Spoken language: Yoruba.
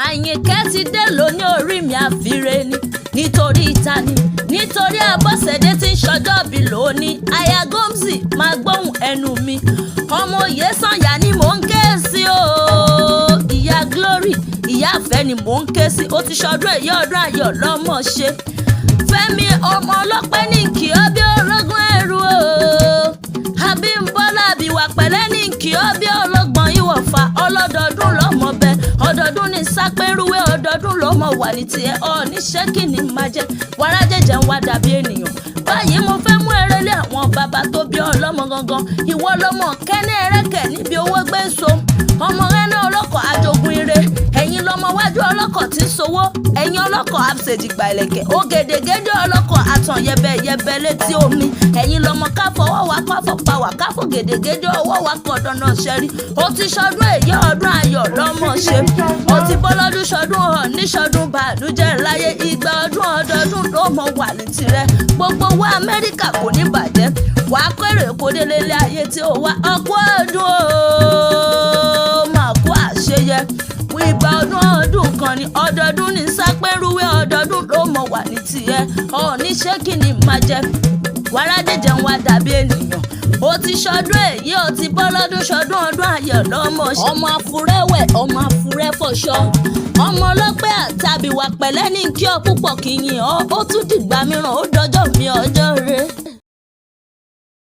Àyìnkẹ́ ti dé lóní orí mi àfire ni nítorí ìtani nítorí Abọ́sẹ̀dé tí ń ṣọjọ́bí lónìí aya Gomzy máa gbóhùn ẹnu mi ọmọ Oyèsànyà ni mò ń ké sí o ìyá Glory ìyá àfẹ́ ni mò ń ké sí ó ti ṣọdún èyí ọdún ayọ̀ lọ́mọ ṣe Fẹ́mi ọmọ ọlọ́pẹ́ ní kí ọ bí ológun ẹrù o Abímbọ́lá àbíwá pẹ̀lẹ́ ní kí ọ bí ọlọ́gbọ̀n ìwọ̀fà ọlọ́dọọdún lọ́mọ bẹ ọdọọdún ní sápẹ́rúwé ọdọọdún lọ́mọ wà ní tiẹ̀ níṣẹ́ kí ni máa jẹ́ wàrà jẹjẹ ń wá dàbí ènìyàn báyìí mo fẹ́ mú erélé àwọn bàbá tó bí ọlọ́mọ gangan ìwọ lọ́mọ kẹ́ni ẹrẹ́kẹ̀ níbi owó gbé ń so ọmọ rẹ ní ọlọ́kọ̀ ajogun ire ẹ̀yin lọ́mọ wájú ọlọ́kọ̀ tí ń sowó ẹ̀yin ọlọ́kọ̀ àbṣèjìgbà ìlẹ̀kẹ̀ ògèdègèdè ọlọ́kọ̀ àtàn yẹbẹyẹbẹ létí omi ẹ̀yin lọ́mọ káfọwọ́ wa káfọ̀ pa wà káfọ̀ gèdègèdè ọwọ́ wa kọ̀dọ̀ náà ṣẹ́rí ó ti ṣọdún èyí ọdún ayọ̀ lọ́mọ ṣe ó ti bọ́lọ́dún ṣọdún hàn ní ṣọdún bàdújẹ́ láyé ìgbà ọdún ọdọọdún ló mọ wà ní tirẹ̀ gbogbo wa Amẹ́ríkà kò ní bàjẹ́ wà á kéré kó délé ilé ayé tí ó wá ọkọ̀ ọdún o máa kó àṣeyẹ ìgbà ọdún kan ní ọdọọdún ní sápẹ́rúwé ọdọọdún ló mọ wà ní tiẹ̀ níṣẹ́ kí ni máa jẹ wàrà jẹjẹ ń wá dàbí ènìyàn ó ti ṣọdún èyí ó ti bọ́ lọ́dún ṣọdún ọdún ayọ̀ lọ́mọ ṣe ọmọ afurẹ́wẹ̀ ọmọ afurẹ́fọṣọ ọmọ ọlọ́pẹ́ àtàbíwá pẹ̀lẹ́ ní kí ọ púpọ̀ kí yìn ó tún dìgbà mìíràn ó dọjọ́ mi ọjọ́ rẹ̀.